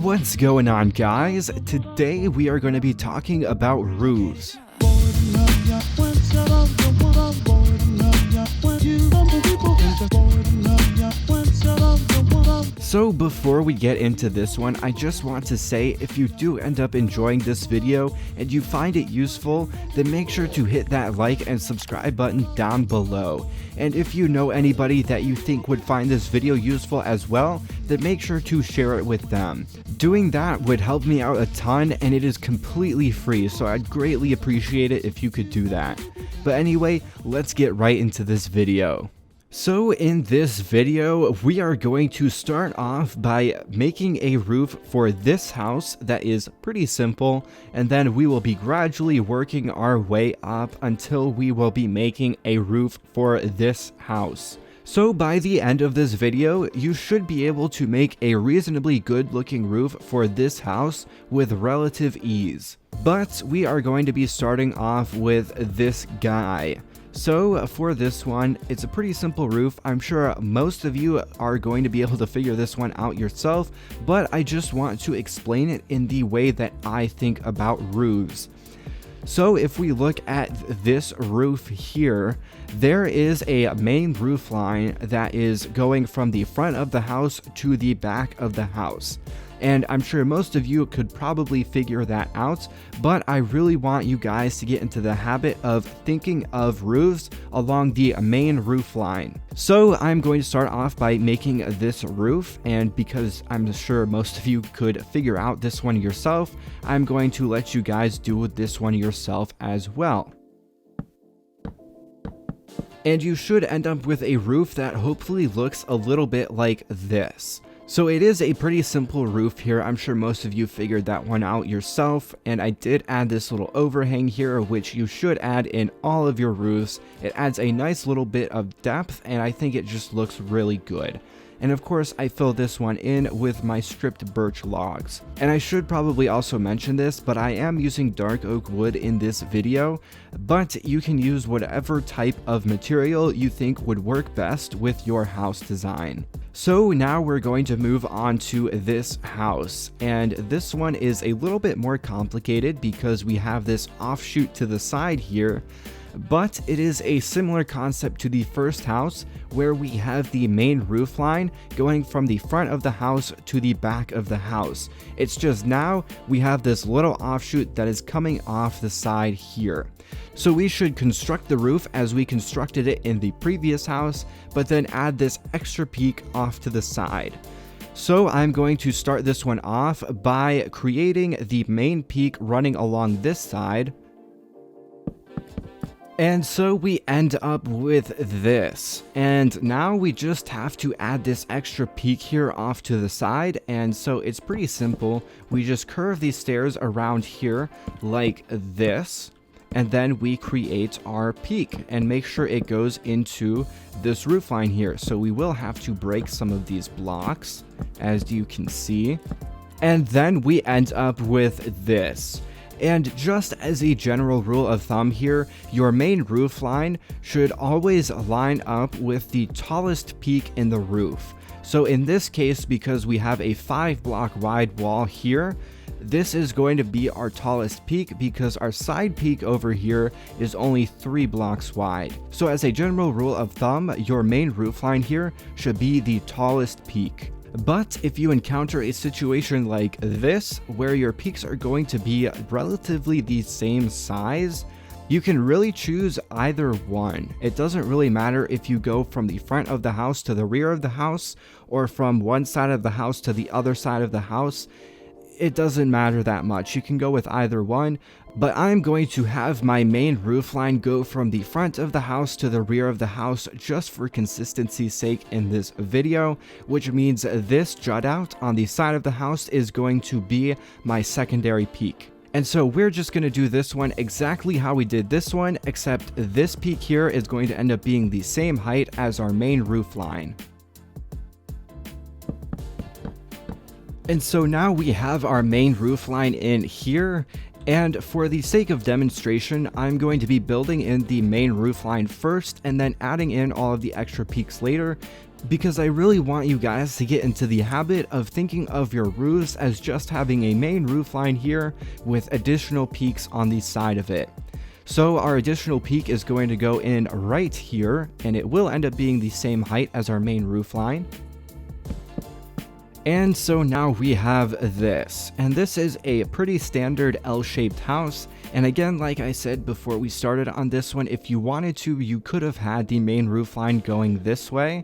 What's going on, guys? Today we are going to be talking about roofs. So before we get into this one, I just want to say if you do end up enjoying this video and you find it useful, then make sure to hit that like and subscribe button down below. And if you know anybody that you think would find this video useful as well, then make sure to share it with them. Doing that would help me out a ton, and it is completely free, so I'd greatly appreciate it if you could do that. But anyway, let's get right into this video. So in this video, we are going to start off by making a roof for this house that is pretty simple, and then we will be gradually working our way up until we will be making a roof for this house. So by the end of this video, you should be able to make a reasonably good looking roof for this house with relative ease. But we are going to be starting off with this guy. So for this one, it's a pretty simple roof. I'm sure most of you are going to be able to figure this one out yourself, but I just want to explain it in the way that I think about roofs. So if we look at this roof here, there is a main roof line that is going from the front of the house to the back of the house. And I'm sure most of you could probably figure that out, but I really want you guys to get into the habit of thinking of roofs along the main roof line. So I'm going to start off by making this roof, and because I'm sure most of you could figure out this one yourself, I'm going to let you guys do this one yourself as well. And you should end up with a roof that hopefully looks a little bit like this. So it is a pretty simple roof here. I'm sure most of you figured that one out yourself, and I did add this little overhang here, which you should add in all of your roofs. It adds a nice little bit of depth, and I think it just looks really good. And of course, I fill this one in with my stripped birch logs. And I should probably also mention this, but I am using dark oak wood in this video, but you can use whatever type of material you think would work best with your house design. So now we're going to move on to this house, and this one is a little bit more complicated because we have this offshoot to the side here. But it is a similar concept to the first house, where we have the main roof line going from the front of the house to the back of the house. It's just now we have this little offshoot that is coming off the side here. So we should construct the roof as we constructed it in the previous house, but then add this extra peak off to the side. So I'm going to start this one off by creating the main peak running along this side. And so we end up with this, and now we just have to add this extra peak here off to the side, and so it's pretty simple. We just curve these stairs around here like this, and then we create our peak and make sure it goes into this roof line here. So we will have to break some of these blocks, as you can see, and then we end up with this. And just as a general rule of thumb here, your main roof line should always line up with the tallest peak in the roof. So in this case, because we have a 5-block wide wall here, this is going to be our tallest peak because our side peak over here is only 3 blocks wide. So as a general rule of thumb, your main roof line here should be the tallest peak. But if you encounter a situation like this, where your peaks are going to be relatively the same size, you can really choose either one. It doesn't really matter if you go from the front of the house to the rear of the house, or from one side of the house to the other side of the house. It doesn't matter that much. You can go with either one, but I'm going to have my main roof line go from the front of the house to the rear of the house just for consistency's sake in this video, which means this jut out on the side of the house is going to be my secondary peak. And so we're just going to do this one exactly how we did this one, except this peak here is going to end up being the same height as our main roof line. And so now we have our main roof line in here, And for the sake of demonstration, I'm going to be building in the main roof line first and then adding in all of the extra peaks later, because I really want you guys to get into the habit of thinking of your roofs as just having a main roof line here with additional peaks on the side of it. So our additional peak is going to go in right here, and it will end up being the same height as our main roof line. And so now we have this, and this is a pretty standard L-shaped house. And again, like I said before we started on this one, if you wanted to, you could have had the main roof line going this way,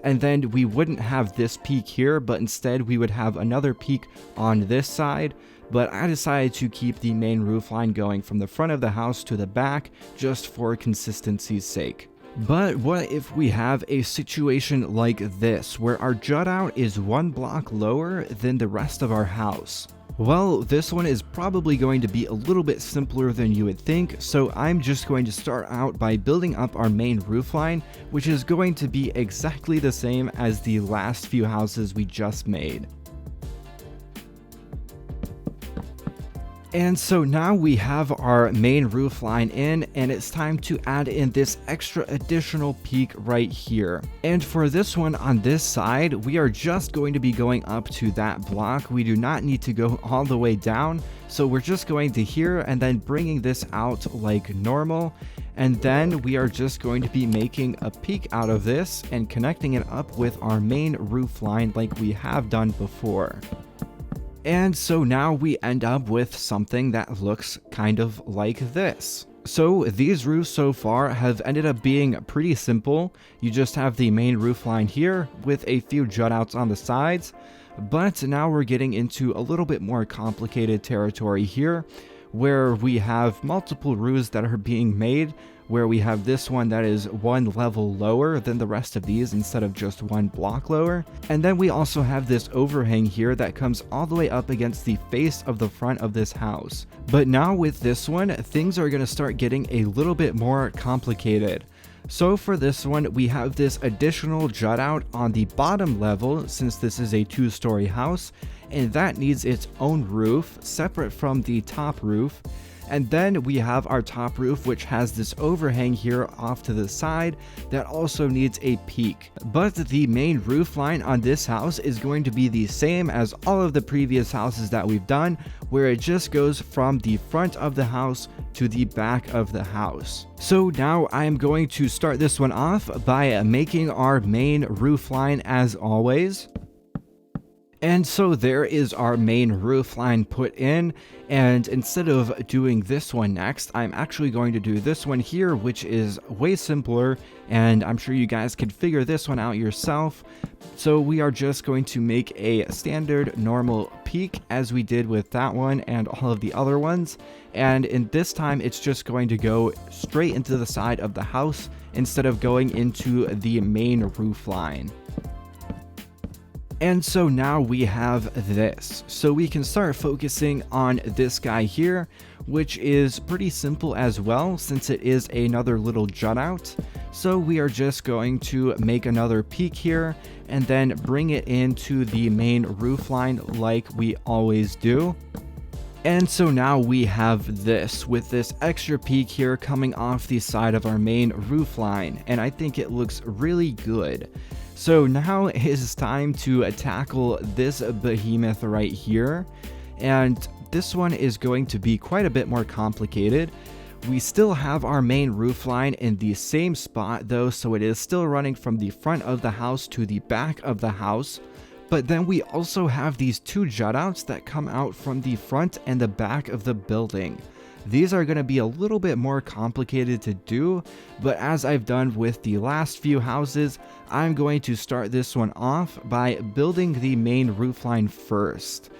and then we wouldn't have this peak here, but instead we would have another peak on this side. But I decided to keep the main roof line going from the front of the house to the back, just for consistency's sake. But what if we have a situation like this, where our jut out is one block lower than the rest of our house? Well, this one is probably going to be a little bit simpler than you would think, so I'm just going to start out by building up our main roof line, which is going to be exactly the same as the last few houses we just made. And so now we have our main roof line in, and it's time to add in this extra additional peak right here. And for this one on this side, we are just going to be going up to that block. We do not need to go all the way down. So we're just going to here and then bringing this out like normal. And then we are just going to be making a peak out of this and connecting it up with our main roof line like we have done before. And so now we end up with something that looks kind of like this. So these roofs so far have ended up being pretty simple. You just have the main roof line here with a few jut outs on the sides. But now we're getting into a little bit more complicated territory here, where we have multiple roofs that are being made, where we have this one that is one level lower than the rest of these instead of just one block lower. And then we also have this overhang here that comes all the way up against the face of the front of this house. But now with this one, things are going to start getting a little bit more complicated. So for this one, we have this additional jut out on the bottom level, since this is a 2-story house, and that needs its own roof separate from the top roof. And then we have our top roof, which has this overhang here off to the side that also needs a peak. But the main roof line on this house is going to be the same as all of the previous houses that we've done, where it just goes from the front of the house to the back of the house. So now I am going to start this one off by making our main roof line as always. And so there is our main roof line put in, and instead of doing this one next, I'm actually going to do this one here, which is way simpler, and I'm sure you guys can figure this one out yourself. So we are just going to make a standard normal peak as we did with that one and all of the other ones, and in this time it's just going to go straight into the side of the house instead of going into the main roof line. And so now we have this. So we can start focusing on this guy here, which is pretty simple as well, since it is another little jut out. So we are just going to make another peak here and then bring it into the main roof line like we always do. And so now we have this with this extra peak here coming off the side of our main roof line, and I think it looks really good. So now it is time to tackle this behemoth right here, and this one is going to be quite a bit more complicated. We still have our main roof line in the same spot though, so it is still running from the front of the house to the back of the house. But then we also have these 2 jut outs that come out from the front and the back of the building. These are going to be a little bit more complicated to do, but as I've done with the last few houses, I'm going to start this one off by building the main roof line first.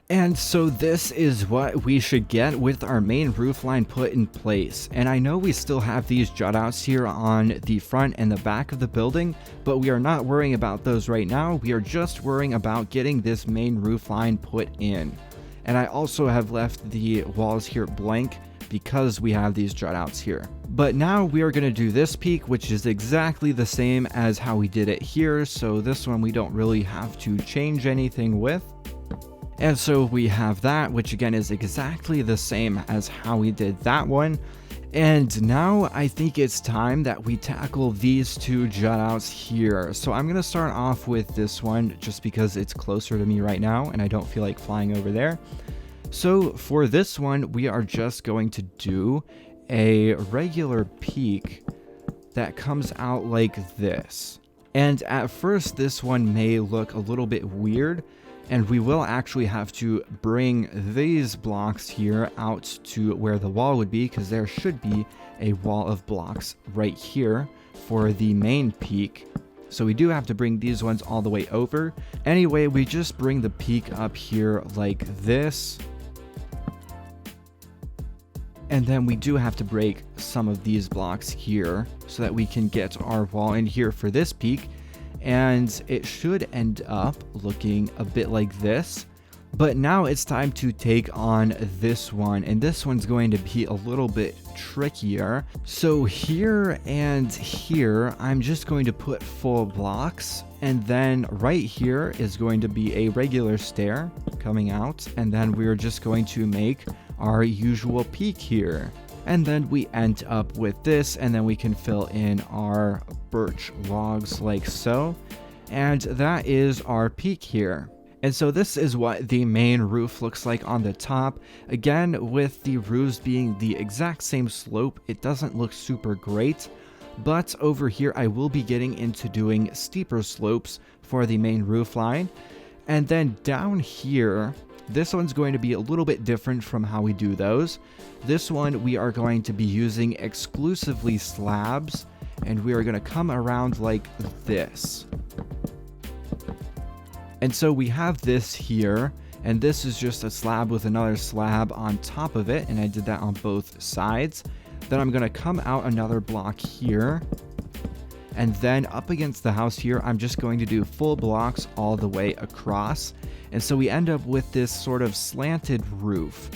And so this is what we should get with our main roof line put in place. And I know we still have these jut outs here on the front and the back of the building, but we are not worrying about those right now. We are just worrying about getting this main roof line put in. And I also have left the walls here blank because we have these jut outs here. But now we are going to do this peak, which is exactly the same as how we did it here. So this one we don't really have to change anything with. And so we have that, which again is exactly the same as how we did that one. And now I think it's time that we tackle these two jutouts here. So I'm going to start off with this one just because it's closer to me right now and I don't feel like flying over there. So for this one, we are just going to do a regular peak that comes out like this. And at first, this one may look a little bit weird, and we will actually have to bring these blocks here out to where the wall would be, because there should be a wall of blocks right here for the main peak. So we do have to bring these ones all the way over. Anyway, we just bring the peak up here like this. And then we do have to break some of these blocks here so that we can get our wall in here for this peak. And it should end up looking a bit like this. But now it's time to take on this one, and this one's going to be a little bit trickier. So here and here, I'm just going to put full blocks, and then right here is going to be a regular stair coming out, and then we're just going to make our usual peak here. And then we end up with this, and then we can fill in our birch logs like so. And that is our peak here. And so this is what the main roof looks like on the top. Again, with the roofs being the exact same slope, it doesn't look super great. But over here, I will be getting into doing steeper slopes for the main roof line. And then down here, this one's going to be a little bit different from how we do those. This one, we are going to be using exclusively slabs, and we are going to come around like this. And so we have this here, and this is just a slab with another slab on top of it, and I did that on both sides. Then I'm going to come out another block here, and then up against the house here, I'm just going to do full blocks all the way across. And so we end up with this sort of slanted roof.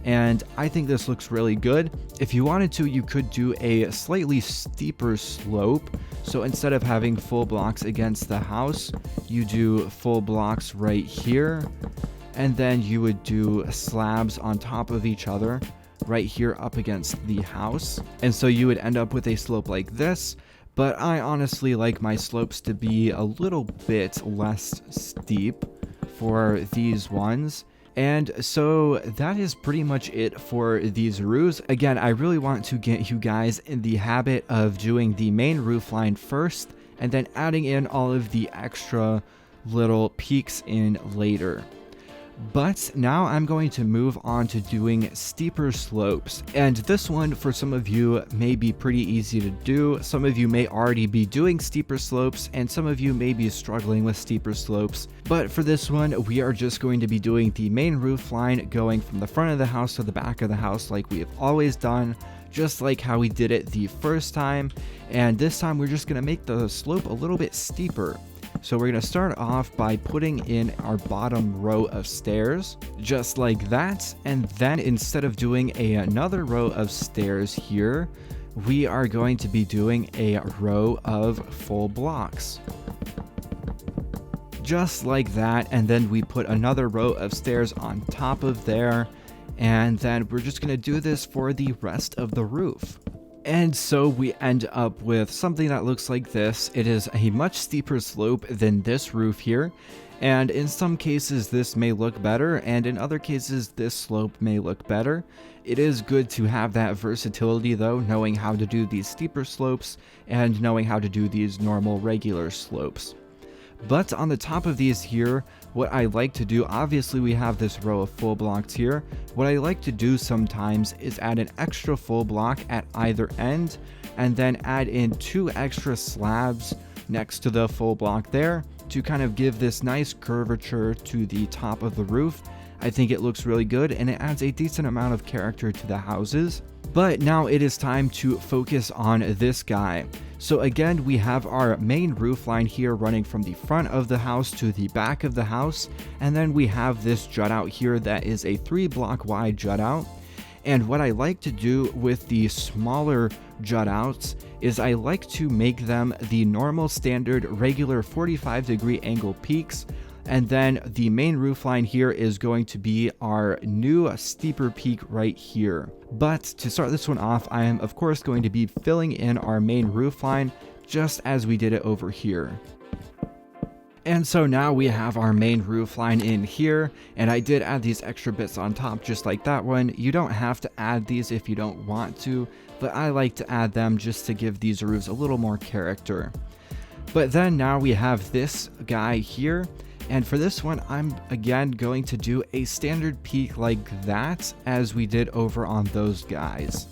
And I think this looks really good. If you wanted to, you could do a slightly steeper slope. So instead of having full blocks against the house, you do full blocks right here. And then you would do slabs on top of each other right here up against the house. And so you would end up with a slope like this. But I honestly like my slopes to be a little bit less steep for these ones. And so that is pretty much it for these roofs. Again, I really want to get you guys in the habit of doing the main roof line first and then adding in all of the extra little peaks in later. But now I'm going to move on to doing steeper slopes. And this one, for some of you, may be pretty easy to do. Some of you may already be doing steeper slopes, and some of you may be struggling with steeper slopes. But for this one, we are just going to be doing the main roof line going from the front of the house to the back of the house like we have always done, just like how we did it the first time. And this time we're just going to make the slope a little bit steeper. So we're going to start off by putting in our bottom row of stairs, just like that. And then instead of doing another row of stairs here, we are going to be doing a row of full blocks. Just like that. And then we put another row of stairs on top of there. And then we're just going to do this for the rest of the roof. And so we end up with something that looks like this. It is a much steeper slope than this roof here. And in some cases this may look better, and in other cases this slope may look better. It is good to have that versatility though, knowing how to do these steeper slopes and knowing how to do these normal regular slopes. But on the top of these here, what I like to do, obviously we have this row of full blocks here. What I like to do sometimes is add an extra full block at either end, and then add in 2 extra slabs next to the full block there to kind of give this nice curvature to the top of the roof. I think it looks really good, and it adds a decent amount of character to the houses. But now it is time to focus on this guy. So again, we have our main roof line here running from the front of the house to the back of the house. And then we have this jut out here that is a 3-block wide jut out. And what I like to do with the smaller jut outs is I like to make them the normal standard regular 45-degree angle peaks. And then the main roof line here is going to be our new steeper peak right here. But to start this one off, I am of course going to be filling in our main roof line just as we did it over here. And so now we have our main roof line in here, and I did add these extra bits on top just like that one. You don't have to add these if you don't want to, but I like to add them just to give these roofs a little more character. But then now we have this guy here, and for this one I'm again going to do a standard peak like that as we did over on those guys.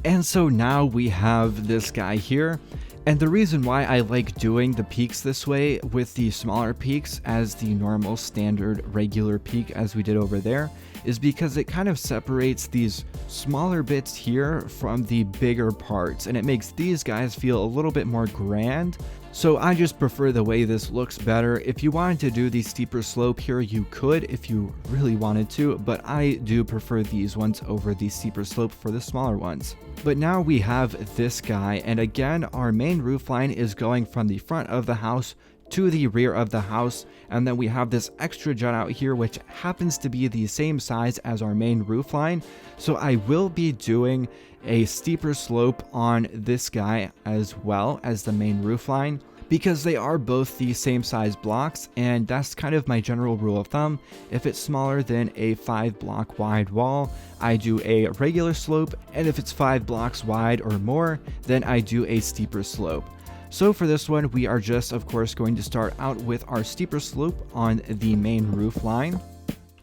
And so now we have this guy here. And the reason why I like doing the peaks this way with the smaller peaks as the normal standard regular peak as we did over there is because it kind of separates these smaller bits here from the bigger parts, and it makes these guys feel a little bit more grand. So I just prefer the way this looks better. If you wanted to do the steeper slope here, you could if you really wanted to, but I do prefer these ones over the steeper slope for the smaller ones. But now we have this guy, and again our main roof line is going from the front of the house to the rear of the house, and then we have this extra jut out here which happens to be the same size as our main roof line. So I will be doing a steeper slope on this guy as well as the main roof line, because they are both the same size blocks, and that's kind of my general rule of thumb. If it's smaller than a 5 block wide wall, I do a regular slope, and if it's 5 blocks wide or more, then I do a steeper slope. So for this one, we are just of course going to start out with our steeper slope on the main roof line.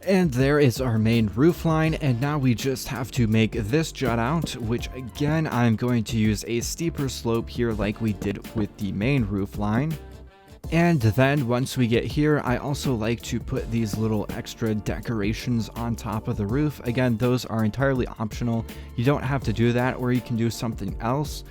And there is our main roof line, and now we just have to make this jut out, which again I'm going to use a steeper slope here like we did with the main roof line. And then once we get here, I also like to put these little extra decorations on top of the roof. Again, those are entirely optional. You don't have to do that, or you can do something else,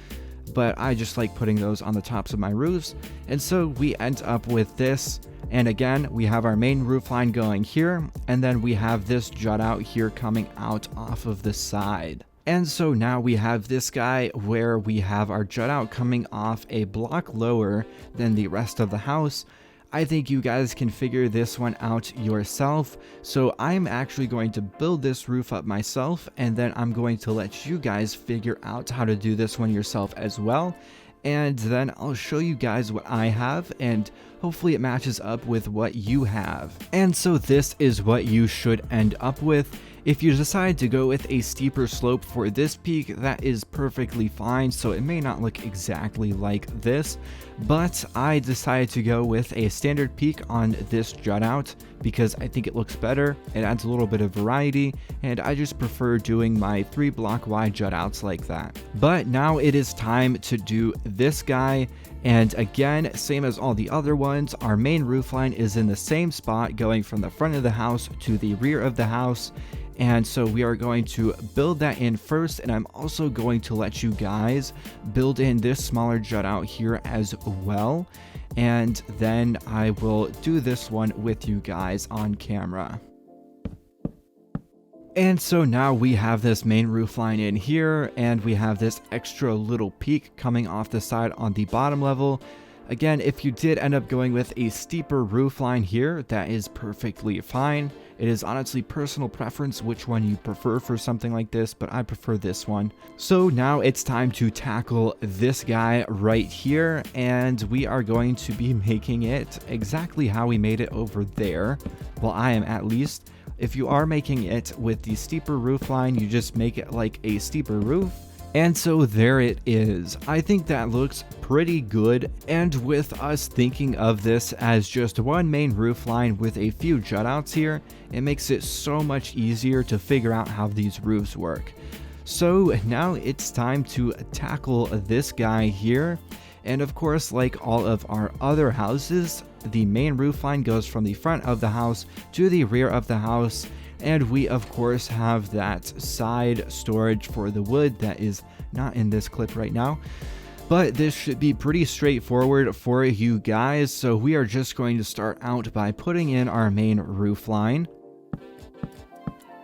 but I just like putting those on the tops of my roofs. And so we end up with this. And again, we have our main roof line going here, and then we have this jut out here coming out off of the side. And so now we have this guy where we have our jut out coming off a block lower than the rest of the house. I think you guys can figure this one out yourself. So I'm actually going to build this roof up myself, and then I'm going to let you guys figure out how to do this one yourself as well. And then I'll show you guys what I have, and hopefully it matches up with what you have. And so this is what you should end up with. If you decide to go with a steeper slope for this peak, that is perfectly fine, so it may not look exactly like this, but I decided to go with a standard peak on this jut out because I think it looks better, it adds a little bit of variety, and I just prefer doing my 3 block wide jut outs like that. But now it is time to do this guy, and again, same as all the other ones, our main roof line is in the same spot going from the front of the house to the rear of the house. And so we are going to build that in first, and I'm also going to let you guys build in this smaller jut out here as well. And then I will do this one with you guys on camera. And so now we have this main roof line in here, and we have this extra little peak coming off the side on the bottom level. Again, if you did end up going with a steeper roof line here, that is perfectly fine. It is honestly personal preference which one you prefer for something like this, but I prefer this one. So now it's time to tackle this guy right here, and we are going to be making it exactly how we made it over there. Well, I am at least. If you are making it with the steeper roof line, you just make it like a steeper roof. And so there it is. I think that looks pretty good, and with us thinking of this as just one main roof line with a few jut outs here, it makes it so much easier to figure out how these roofs work. So now it's time to tackle this guy here, and of course, like all of our other houses, the main roof line goes from the front of the house to the rear of the house. And we of course have that side storage for the wood that is not in this clip right now. But this should be pretty straightforward for you guys. So we are just going to start out by putting in our main roof line.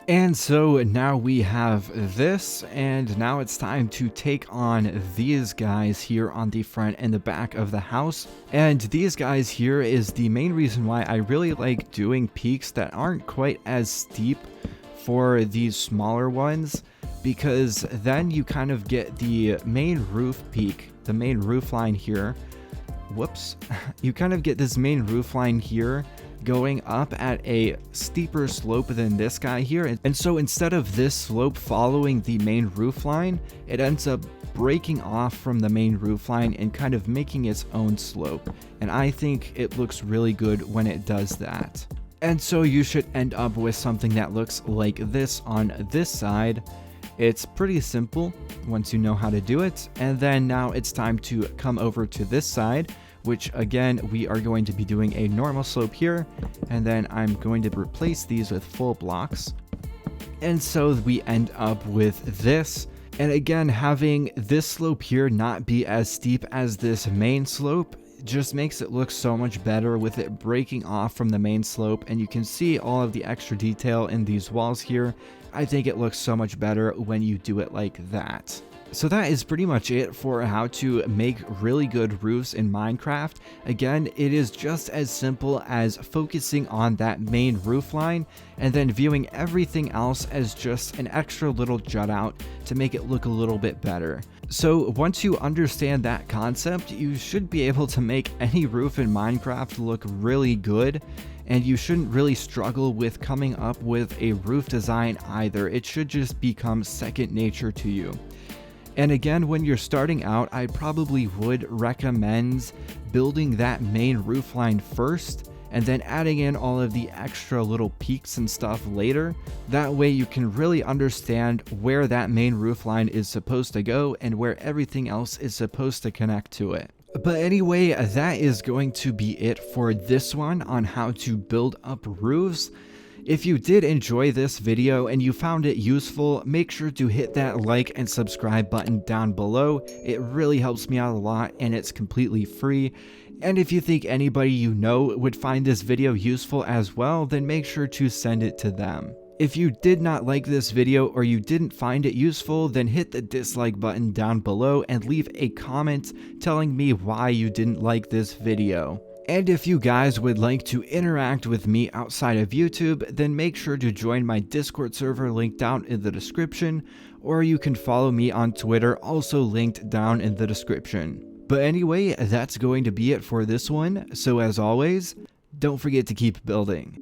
And so now we have this, and now it's time to take on these guys here on the front and the back of the house. And these guys here is the main reason why I really like doing peaks that aren't quite as steep for these smaller ones, because then you kind of get the main roof peak, the main roof line here. Whoops. You kind of get this main roof line here going up at a steeper slope than this guy here. And so instead of this slope following the main roof line, it ends up breaking off from the main roof line and kind of making its own slope. And I think it looks really good when it does that. And so you should end up with something that looks like this on this side. It's pretty simple once you know how to do it. And then now it's time to come over to this side, which again, we are going to be doing a normal slope here, and then I'm going to replace these with full blocks. And so we end up with this. And again, having this slope here not be as steep as this main slope just makes it look so much better with it breaking off from the main slope, and you can see all of the extra detail in these walls here. I think it looks so much better when you do it like that. So that is pretty much it for how to make really good roofs in Minecraft. Again, it is just as simple as focusing on that main roof line and then viewing everything else as just an extra little jut out to make it look a little bit better. So once you understand that concept, you should be able to make any roof in Minecraft look really good. And you shouldn't really struggle with coming up with a roof design either. It should just become second nature to you. And again, when you're starting out, I probably would recommend building that main roof line first and then adding in all of the extra little peaks and stuff later. That way you can really understand where that main roof line is supposed to go and where everything else is supposed to connect to it. But anyway, that is going to be it for this one on how to build up roofs. If you did enjoy this video and you found it useful, make sure to hit that like and subscribe button down below. It really helps me out a lot and it's completely free. And if you think anybody you know would find this video useful as well, then make sure to send it to them. If you did not like this video or you didn't find it useful, then hit the dislike button down below and leave a comment telling me why you didn't like this video. And if you guys would like to interact with me outside of YouTube, then make sure to join my Discord server linked down in the description, or you can follow me on Twitter, also linked down in the description. But anyway, that's going to be it for this one, so as always, don't forget to keep building.